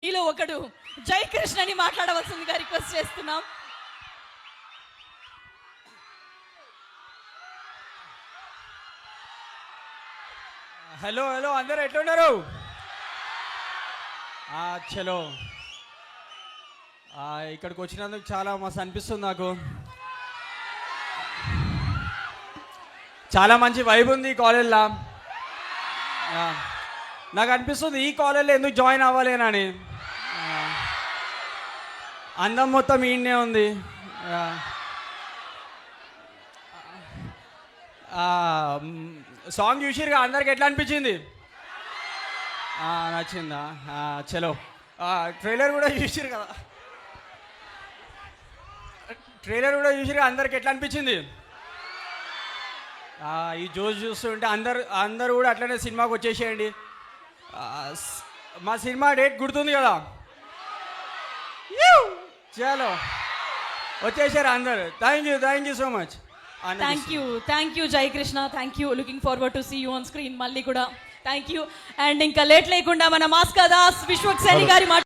మీలో ఒకడు జయకృష్ణని మాట్లాడవలసిందిగా రిక్వెస్ట్ చేస్తున్నాం. హలో హలో అందరు ఎట్లున్నారు? చలో ఇక్కడికి వచ్చినందుకు చాలా మస్తు అనిపిస్తుంది. చాలా మంచి వైబ్ ఉంది ఈ కాలేజ్లో. నాకు అనిపిస్తుంది ఈ కాలేజ్లో ఎందుకు జాయిన్ అవ్వలేనని. అందం మొత్తం ఈయనే ఉంది. సాంగ్ చూసిరుగా, అందరికి ఎట్లా అనిపించింది? నచ్చిందా? చలో ట్రైలర్ కూడా చూసిరు కదా, ట్రైలర్ కూడా చూసిరు, అందరికి ఎట్లా అనిపించింది? ఈ జోష్ చూస్తుంటే అందరు కూడా అట్లనే సినిమాకి వచ్చేసేయండి. మా సినిమా డేట్ గుర్తుంది కదా, చలో వచ్చేసారు అందరు. Thank you so much. Thank you Jayakrishna, thank you. Looking forward to see you on screen మళ్ళీ కూడా. Thank you. అండ్ ఇంకా లేట్ లేకుండా మన మాస్కా దాస్ విశ్వక్ సేని గారి